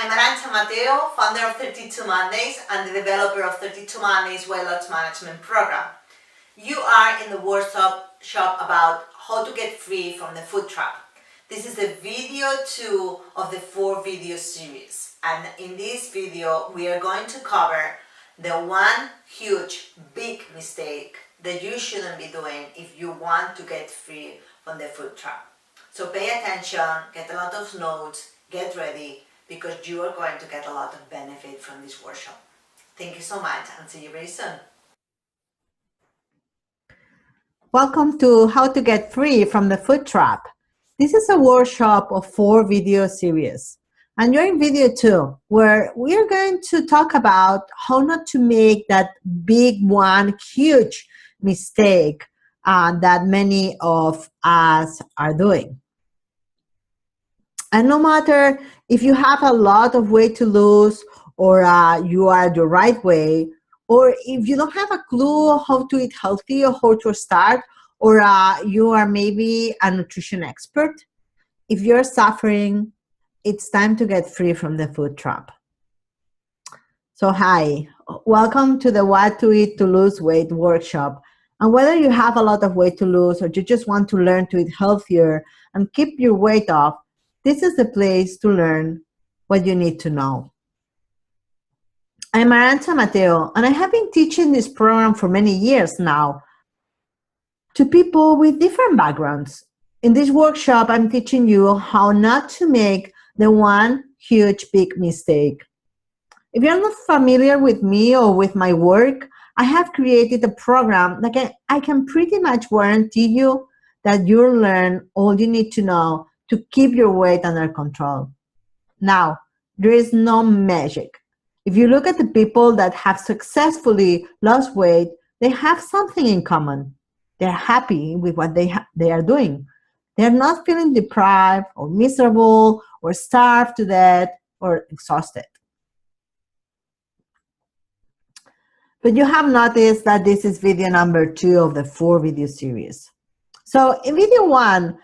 I'm Arancha Mateo, founder of 32 Mondays and the developer of 32 Mondays Weight Loss Management Program. You are in the workshop about how to get free from the food trap. This is the video 2 of the 4 video series, and in this video we are going to cover the one huge big mistake that you shouldn't be doing if you want to get free from the food trap. So pay attention, get a lot of notes, get ready, because you are going to get a lot of benefit from this workshop. Thank you so much and see you very soon. Welcome to How to Get Free from the Food Trap. This is a workshop of 4 video series. And you're in video 2, where we are going to talk about how not to make that big one, huge mistake that many of us are doing. And no matter if you have a lot of weight to lose, or you are the right way, or if you don't have a clue how to eat healthy or how to start, or you are maybe a nutrition expert, if you're suffering, it's time to get free from the food trap. So hi, welcome to the What to Eat to Lose Weight workshop. And whether you have a lot of weight to lose or you just want to learn to eat healthier and keep your weight off, this is the place to learn what you need to know. I'm Arancha Mateo, and I have been teaching this program for many years now to people with different backgrounds. In this workshop, I'm teaching you how not to make the one huge big mistake. If you're not familiar with me or with my work, I have created a program that I can pretty much guarantee you that you'll learn all you need to know to keep your weight under control. Now, there is no magic. If you look at the people that have successfully lost weight, they have something in common. They're happy with what they are doing. They're not feeling deprived or miserable or starved to death or exhausted. But you have noticed that this is video number 2 of the 4 video series. So in video 1,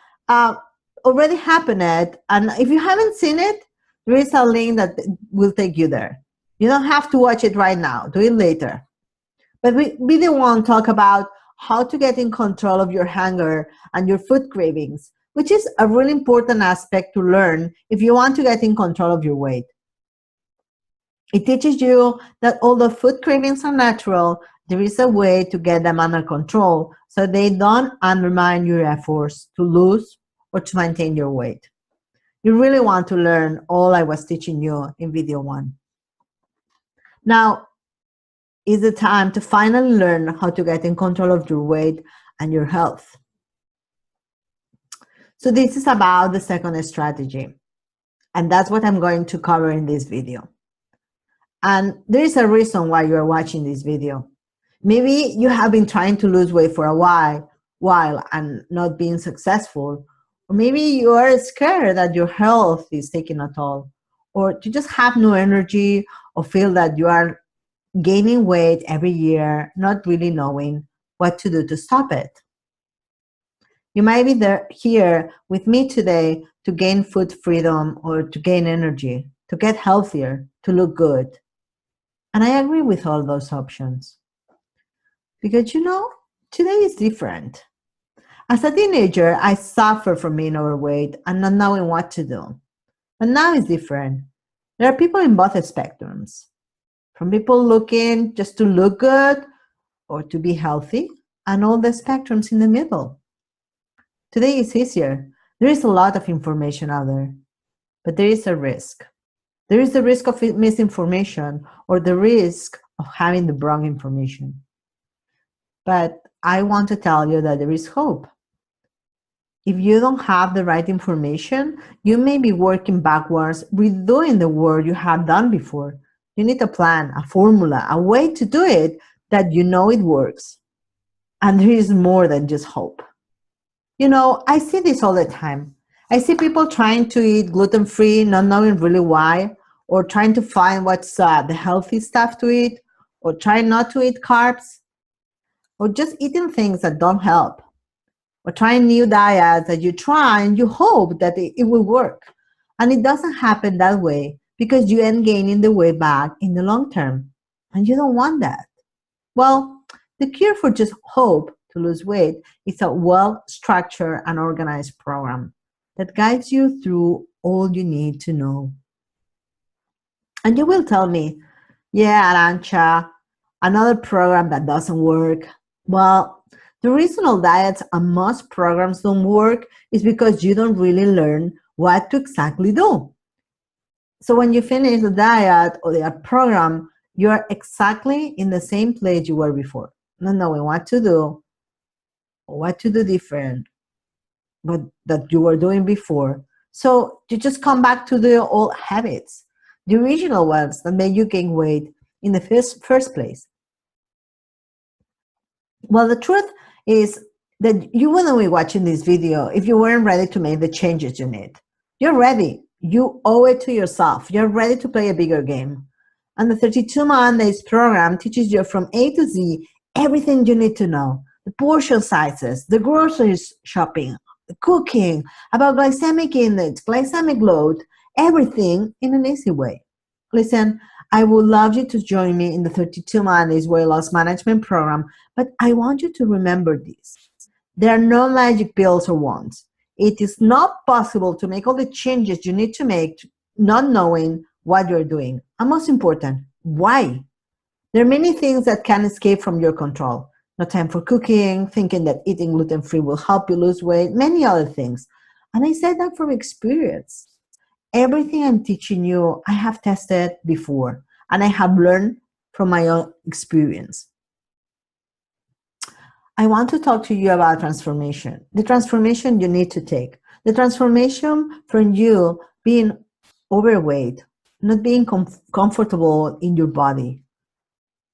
already happened, and if you haven't seen it, there is a link that will take you there. You don't have to watch it right now, do it later. But video 1 talk about how to get in control of your hunger and your food cravings, which is a really important aspect to learn if you want to get in control of your weight. It teaches you that although food cravings are natural, there is a way to get them under control so they don't undermine your efforts to lose or to maintain your weight. You really want to learn all I was teaching you in video 1. Now is the time to finally learn how to get in control of your weight and your health. So this is about the second strategy, and that's what I'm going to cover in this video. And there is a reason why you are watching this video. Maybe you have been trying to lose weight for a while and not being successful. Or maybe you are scared that your health is taking a toll, or you just have no energy or feel that you are gaining weight every year, not really knowing what to do to stop it. You might be here with me today to gain food freedom or to gain energy, to get healthier, to look good. And I agree with all those options. Because today is different. As a teenager, I suffered from being overweight and not knowing what to do. But now it's different. There are people in both spectrums. From people looking just to look good or to be healthy, and all the spectrums in the middle. Today is easier. There is a lot of information out there, but there is a risk. There is the risk of misinformation or the risk of having the wrong information. But I want to tell you that there is hope. If you don't have the right information, you may be working backwards, redoing the work you have done before. You need a plan, a formula, a way to do it that you know it works. And there is more than just hope. I see this all the time. I see people trying to eat gluten-free, not knowing really why, or trying to find what's the healthy stuff to eat, or trying not to eat carbs, or just eating things that don't help, or trying new diets that you try and you hope that it will work. And it doesn't happen that way because you end gaining the weight back in the long term. And you don't want that. Well, the cure for just hope to lose weight is a well-structured and organized program that guides you through all you need to know. And you will tell me, yeah, Arancha, another program that doesn't work. Well, the reason all diets and most programs don't work is because you don't really learn what to exactly do. So when you finish the diet or the program, you're exactly in the same place you were before, not knowing what to do or what to do different, but that you were doing before. So you just come back to the old habits, the original ones that made you gain weight in the first place. Well, the truth is that you wouldn't be watching this video if you weren't ready to make the changes you need. You're ready. You owe it to yourself. You're ready to play a bigger game. And the 32 Mondays program teaches you from A to Z everything you need to know. The portion sizes, the groceries shopping, the cooking, about glycemic index, glycemic load, everything in an easy way. Listen, I would love you to join me in the 32 Mondays Weight Loss Management Program, but I want you to remember this. There are no magic pills or wands. It is not possible to make all the changes you need to make not knowing what you're doing. And most important, why? There are many things that can escape from your control. No time for cooking, thinking that eating gluten-free will help you lose weight, many other things. And I said that from experience. Everything I'm teaching you, I have tested before, and I have learned from my own experience. I want to talk to you about transformation, the transformation you need to take, the transformation from you being overweight, not being comfortable in your body,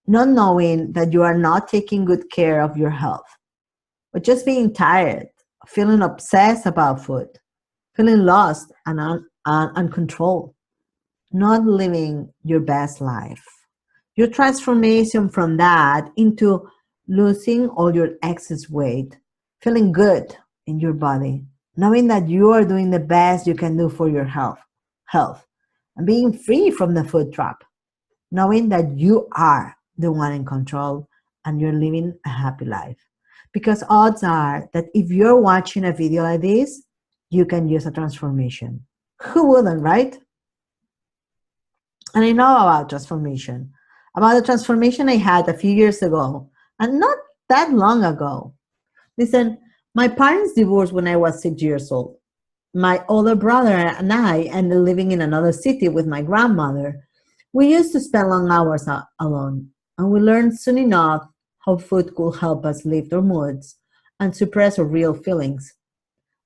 not knowing that you are not taking good care of your health, but just being tired, feeling obsessed about food, feeling lost and uncontrolled, not living your best life. Your transformation from that into losing all your excess weight, feeling good in your body, knowing that you are doing the best you can do for your health, and being free from the food trap, knowing that you are the one in control and you're living a happy life. Because odds are that if you're watching a video like this, you can use a transformation. Who wouldn't, right? And I know about transformation, about the transformation I had a few years ago, and not that long ago. Listen, my parents divorced when I was 6 years old. My older brother and I ended living in another city with my grandmother. We used to spend long hours alone, and we learned soon enough how food could help us lift our moods and suppress our real feelings.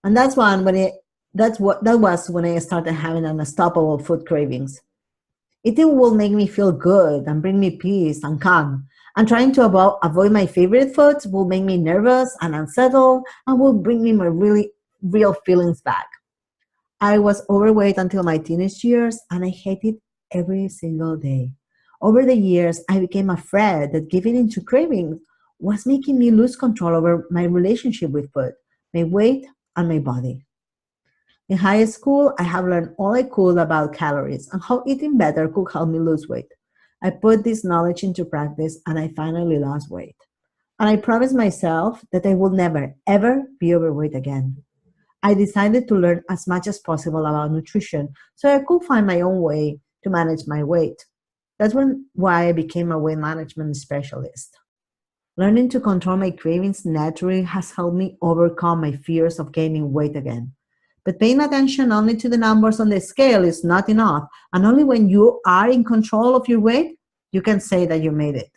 And that was when I started having unstoppable food cravings. Eating will make me feel good and bring me peace and calm. And trying to avoid my favorite foods will make me nervous and unsettled and will bring me my really real feelings back. I was overweight until my teenage years and I hated every single day. Over the years, I became afraid that giving in to cravings was making me lose control over my relationship with food, my weight, and my body. In high school, I have learned all I could about calories and how eating better could help me lose weight. I put this knowledge into practice and I finally lost weight. And I promised myself that I would never, ever be overweight again. I decided to learn as much as possible about nutrition so I could find my own way to manage my weight. That's why I became a weight management specialist. Learning to control my cravings naturally has helped me overcome my fears of gaining weight again. But paying attention only to the numbers on the scale is not enough, and only when you are in control of your weight, you can say that you made it.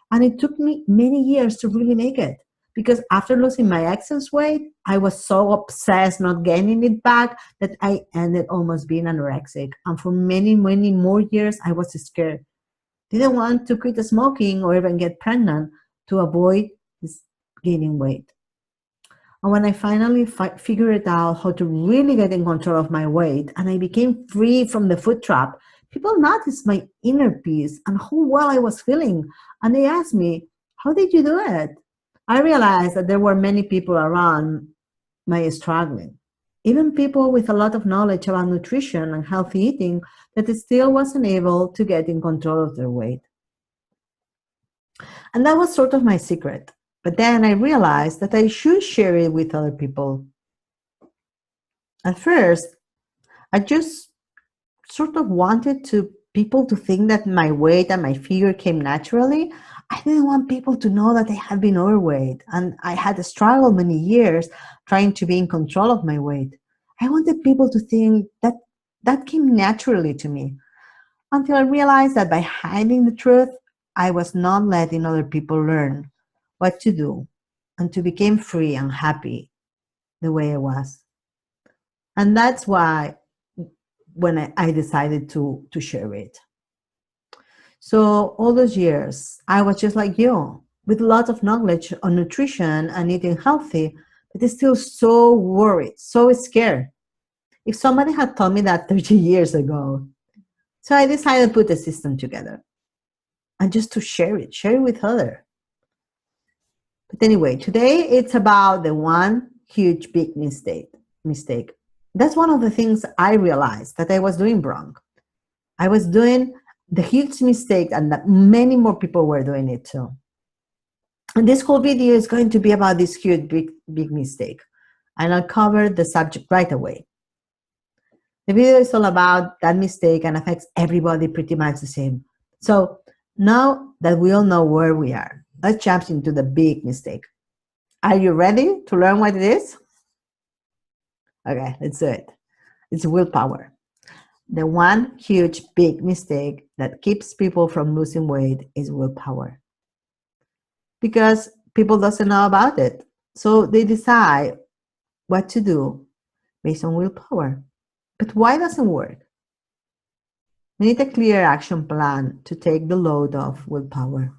And it took me many years to really make it, because after losing my excess weight, I was so obsessed not gaining it back that I ended almost being anorexic. And for many, many more years, I was scared. Didn't want to quit smoking or even get pregnant to avoid gaining weight. And when I finally figured out how to really get in control of my weight and I became free from the food trap, people noticed my inner peace and how well I was feeling. And they asked me, how did you do it? I realized that there were many people around my struggling. even people with a lot of knowledge about nutrition and healthy eating, that still wasn't able to get in control of their weight. And that was sort of my secret. But then I realized that I should share it with other people. At first, I just sort of wanted people to think that my weight and my figure came naturally. I didn't want people to know that I had been overweight and I had struggled many years trying to be in control of my weight. I wanted people to think that that came naturally to me, until I realized that by hiding the truth, I was not letting other people learn what to do and to become free and happy the way I was. And that's why when I decided to share it. So all those years, I was just like you, with lots of knowledge on nutrition and eating healthy, but still so worried, so scared. If somebody had told me that 30 years ago, so I decided to put a system together and just to share it with others. But anyway, today it's about the one huge big mistake. That's one of the things I realized that I was doing wrong. I was doing the huge mistake, and that many more people were doing it too. And this whole video is going to be about this huge big mistake. And I'll cover the subject right away. The video is all about that mistake and affects everybody pretty much the same. So now that we all know where we are, let's jump into the big mistake. Are you ready to learn what it is? Okay, let's do it. It's willpower. The one huge big mistake that keeps people from losing weight is willpower. Because people doesn't know about it. So they decide what to do based on willpower. But why doesn't it work? We need a clear action plan to take the load off willpower.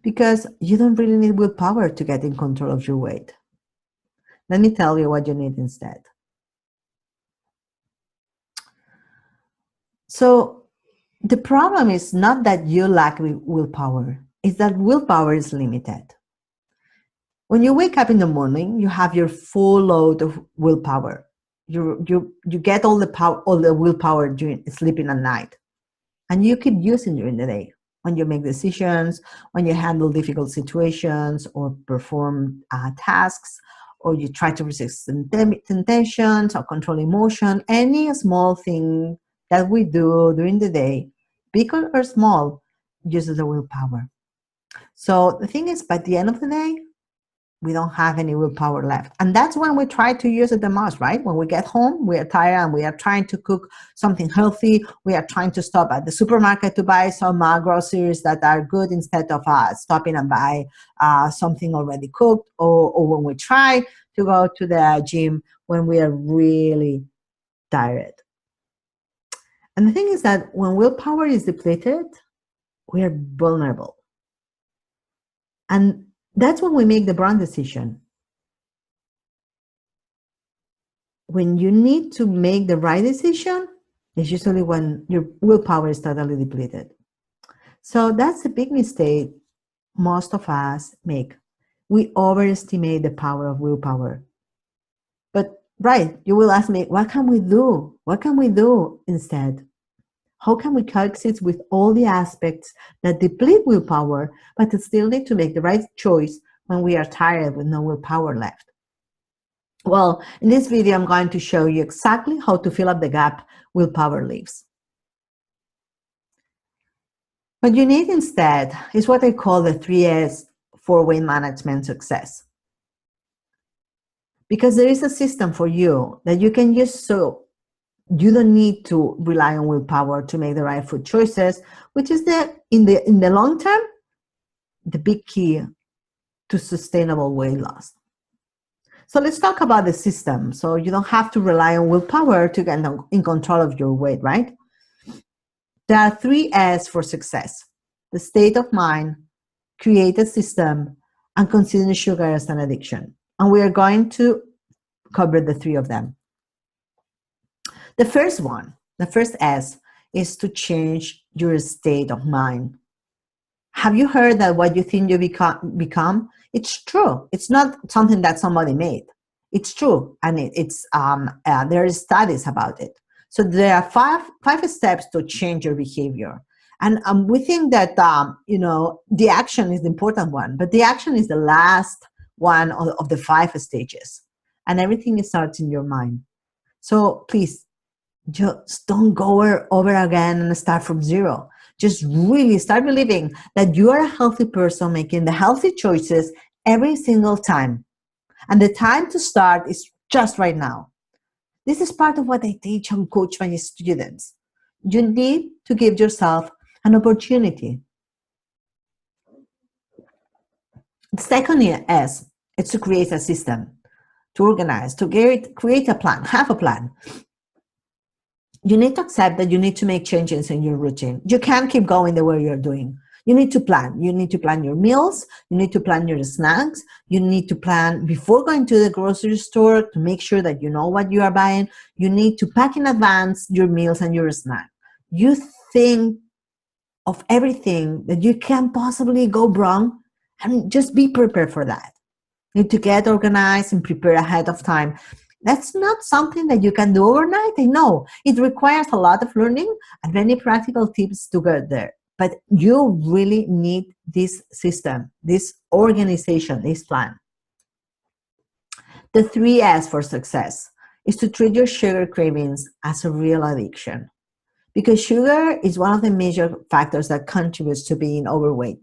Because you don't really need willpower to get in control of your weight. Let me tell you what you need instead. So the problem is not that you lack willpower, it's that willpower is limited. When you wake up in the morning, you have your full load of willpower. You get all the willpower during sleeping at night. And you keep using during the day. When you make decisions, when you handle difficult situations or perform tasks, or you try to resist temptations or control emotion, any small thing that we do during the day, big or small, uses the willpower. So the thing is, by the end of the day, we don't have any willpower left. And that's when we try to use it the most, right? When we get home, we are tired and we are trying to cook something healthy. We are trying to stop at the supermarket to buy some groceries that are good instead of stopping and buy something already cooked. Or when we try to go to the gym when we are really tired. And the thing is that when willpower is depleted, we are vulnerable. And that's when we make the wrong decision. When you need to make the right decision, it's usually when your willpower is totally depleted. So that's a big mistake most of us make. We overestimate the power of willpower. But right, you will ask me, what can we do? What can we do instead? How can we coexist with all the aspects that deplete willpower, but still need to make the right choice when we are tired with no willpower left? Well, in this video, I'm going to show you exactly how to fill up the gap willpower leaves. What you need instead is what I call the 3S for weight management success. Because there is a system for you that you can use so you don't need to rely on willpower to make the right food choices, which is in the long term, the big key to sustainable weight loss. So let's talk about the system. So you don't have to rely on willpower to get in control of your weight, right? There are 3 S for success: the state of mind, create a system, and consider sugar as an addiction. And we are going to cover the 3 of them. The first one, the first S, is to change your state of mind. Have you heard that what you think you become, it's true. It's not something that somebody made. It's true, and there are studies about it. So there are five steps to change your behavior, and we think that the action is the important one, but the action is the last one of the 5 stages, and everything starts in your mind. So please, just don't go over again and start from zero. Just really start believing that you are a healthy person making the healthy choices every single time. And the time to start is just right now. This is part of what I teach and coach my students. You need to give yourself an opportunity. The second is to create a system, to organize, to create a plan, have a plan. You need to accept that you need to make changes in your routine. You can't keep going the way you're doing. You need to plan. You need to plan your meals. You need to plan your snacks. You need to plan before going to the grocery store to make sure that you know what you are buying. You need to pack in advance your meals and your snack. You think of everything that you can possibly go wrong and just be prepared for that. You need to get organized and prepare ahead of time. That's not something that you can do overnight. I know it requires a lot of learning and many practical tips to get there. But you really need this system, this organization, this plan. The 3S for success is to treat your sugar cravings as a real addiction, because sugar is one of the major factors that contributes to being overweight.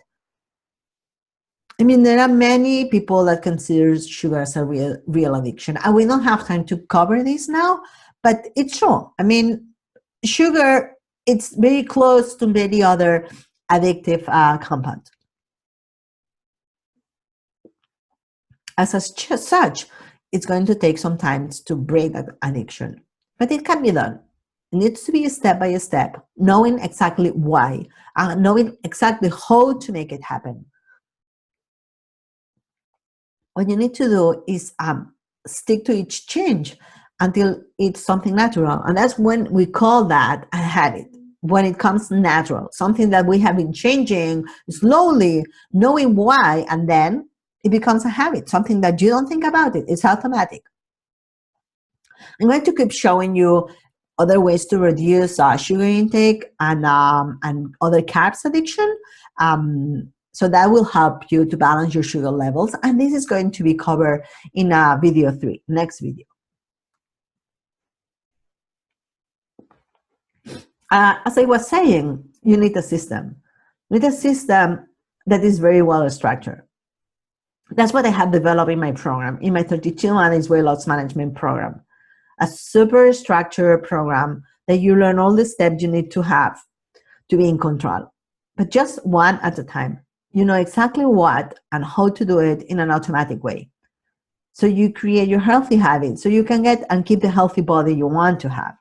I mean, there are many people that consider sugar as a real addiction, and we don't have time to cover this now, but it's true. I mean, sugar, it's very close to many other addictive compounds. As such, it's going to take some time to break that addiction, but it can be done. It needs to be step by step, knowing exactly why, knowing exactly how to make it happen. What you need to do is stick to each change until it's something natural. And that's when we call that a habit, when it comes natural, something that we have been changing slowly, knowing why, and then it becomes a habit, something that you don't think about it. It's automatic. I'm going to keep showing you other ways to reduce sugar intake and other carbs addiction. So that will help you to balance your sugar levels. And this is going to be covered in video 3, next video. As I was saying, you need a system. You need a system that is very well structured. That's what I have developed in my program, in my 32 Mondays Weight Loss Management program. A super structured program that you learn all the steps you need to have to be in control, but just one at a time. You know exactly what and how to do it in an automatic way. So you create your healthy habits so you can get and keep the healthy body you want to have.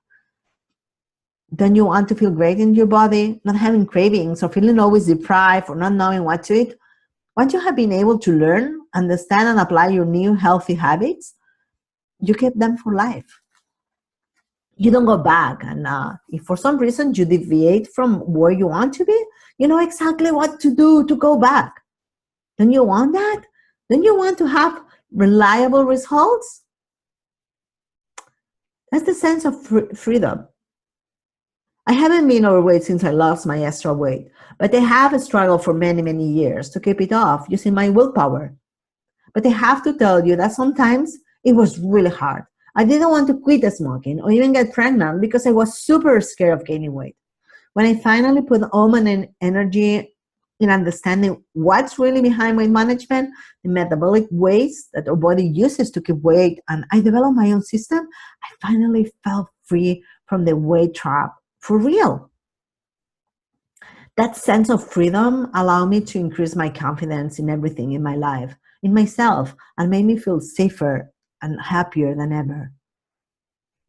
Then you want to feel great in your body, not having cravings or feeling always deprived or not knowing what to eat. Once you have been able to learn, understand, and apply your new healthy habits, you keep them for life. You don't go back. And if for some reason you deviate from where you want to be, you know exactly what to do to go back. Don't you want that? Don't you want to have reliable results? That's the sense of freedom. I haven't been overweight since I lost my extra weight, but I have struggled for many, many years to keep it off using my willpower. But I have to tell you that sometimes it was really hard. I didn't want to quit smoking or even get pregnant because I was super scared of gaining weight. When I finally put all my energy in understanding what's really behind weight management, the metabolic ways that our body uses to keep weight, and I developed my own system, I finally felt free from the weight trap for real. That sense of freedom allowed me to increase my confidence in everything in my life, in myself, and made me feel safer and happier than ever.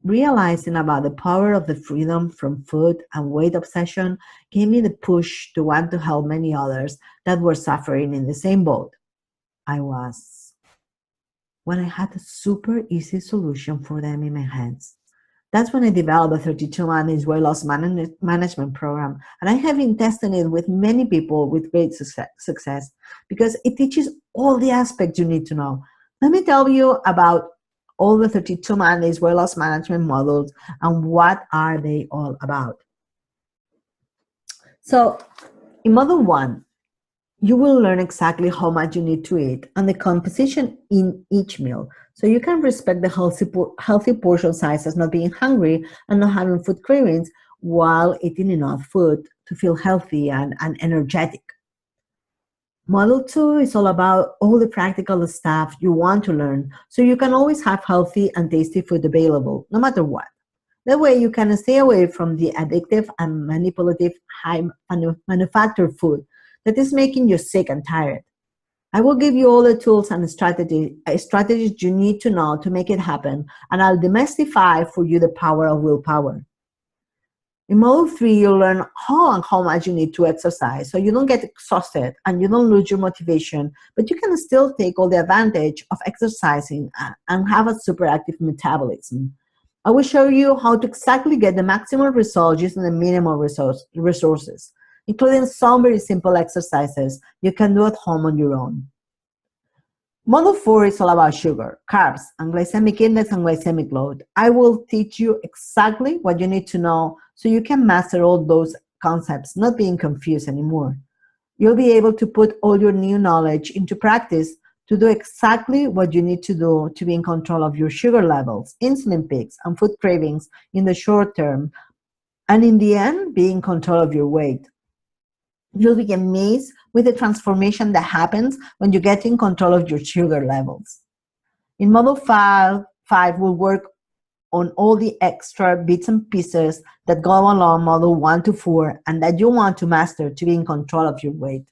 Realizing about the power of the freedom from food and weight obsession gave me the push to want to help many others that were suffering in the same boat I was. When I had a super easy solution for them in my hands. That's when I developed the 32 Mondays Weight Loss Management program. And I have been testing it with many people with great success because it teaches all the aspects you need to know. Let me tell you about all the 32 Mondays weight loss management models, and what are they all about. So in model 1, you will learn exactly how much you need to eat and the composition in each meal, so you can respect the healthy portion sizes, not being hungry and not having food cravings while eating enough food to feel healthy and energetic. Model 2 is all about all the practical stuff you want to learn, so you can always have healthy and tasty food available, no matter what. That way you can stay away from the addictive and manipulative high manufactured food that is making you sick and tired. I will give you all the tools and strategies you need to know to make it happen, and I'll demystify for you the power of willpower. In model 3, you'll learn how much you need to exercise so you don't get exhausted and you don't lose your motivation, but you can still take all the advantage of exercising and have a super active metabolism. I will show you how to exactly get the maximum results using the minimal resources, including some very simple exercises you can do at home on your own. Model 4 is all about sugar, carbs, and glycemic index and glycemic load. I will teach you exactly what you need to know so you can master all those concepts, not being confused anymore. You'll be able to put all your new knowledge into practice to do exactly what you need to do to be in control of your sugar levels, insulin peaks, and food cravings in the short term, and in the end, be in control of your weight. You'll be amazed with the transformation that happens when you get in control of your sugar levels. In model 5, we'll work on all the extra bits and pieces that go along model 1 to 4 and that you want to master to be in control of your weight.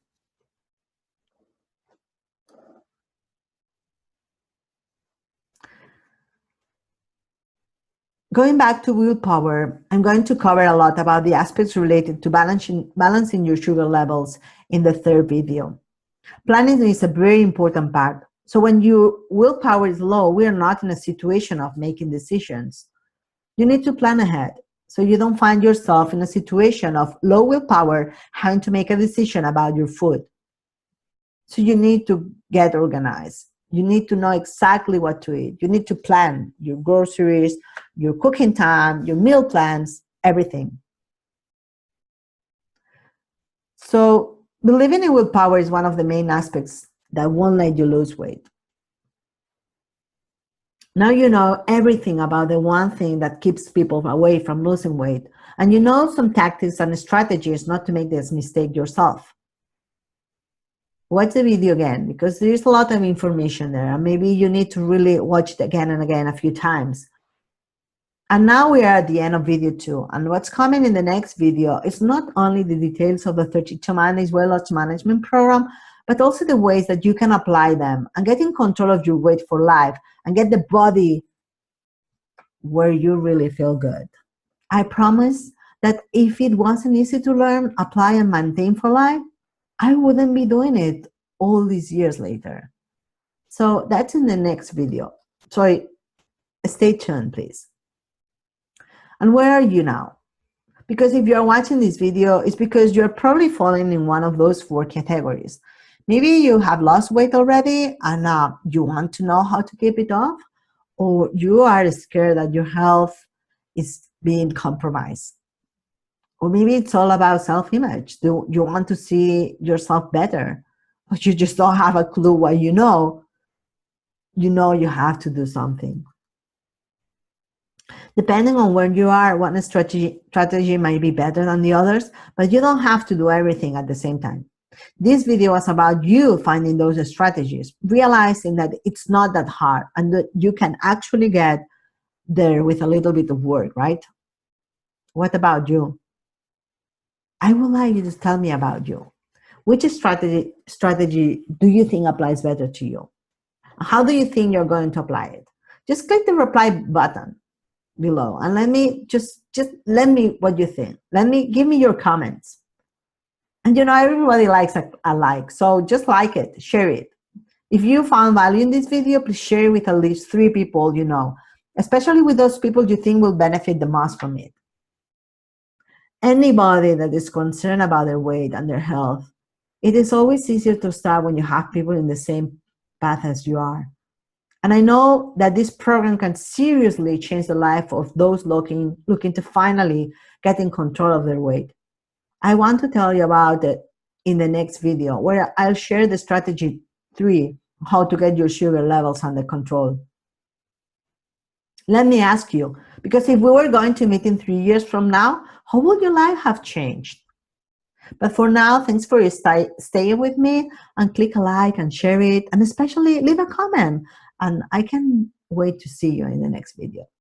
Going back to willpower, I'm going to cover a lot about the aspects related to balancing your sugar levels in the third video. Planning is a very important part. So when your willpower is low, we are not in a situation of making decisions. You need to plan ahead so you don't find yourself in a situation of low willpower having to make a decision about your food. So you need to get organized. You need to know exactly what to eat. You need to plan your groceries, your cooking time, your meal plans, everything. So believing in willpower is one of the main aspects that won't let you lose weight. Now you know everything about the one thing that keeps people away from losing weight, and you know some tactics and strategies not to make this mistake yourself. Watch the video again because there's a lot of information there, and maybe you need to really watch it again and again a few times. And now we are at the end of video 2, and what's coming in the next video is not only the details of the 32 Mondays weight loss management program, but also the ways that you can apply them and get in control of your weight for life and get the body where you really feel good. I promise that if it wasn't easy to learn, apply, and maintain for life, I wouldn't be doing it all these years later. So that's in the next video. So stay tuned, please. And where are you now? Because if you're watching this video, it's because you're probably falling in one of those 4 categories. Maybe you have lost weight already and you want to know how to keep it off, or you are scared that your health is being compromised. Or maybe it's all about self-image. Do you want to see yourself better, but you just don't have a clue what you know you have to do something. Depending on where you are, one strategy might be better than the others, but you don't have to do everything at the same time. This video was about you finding those strategies, realizing that it's not that hard and that you can actually get there with a little bit of work, right? What about you? I would like you to tell me about you. Which strategy do you think applies better to you? How do you think you're going to apply it? Just click the reply button below and let me just let me what you think. Give me your comments. And you know, everybody likes a like, so just like it, share it. If you found value in this video, please share it with at least 3 people you know, especially with those people you think will benefit the most from it. Anybody that is concerned about their weight and their health, it is always easier to start when you have people in the same path as you are. And I know that this program can seriously change the life of those looking to finally get in control of their weight. I want to tell you about it in the next video, where I'll share the strategy 3, how to get your sugar levels under control. Let me ask you, because if we were going to meet in 3 years from now, how would your life have changed? But for now, thanks for staying with me, and click a like and share it, and especially leave a comment. And I can't wait to see you in the next video.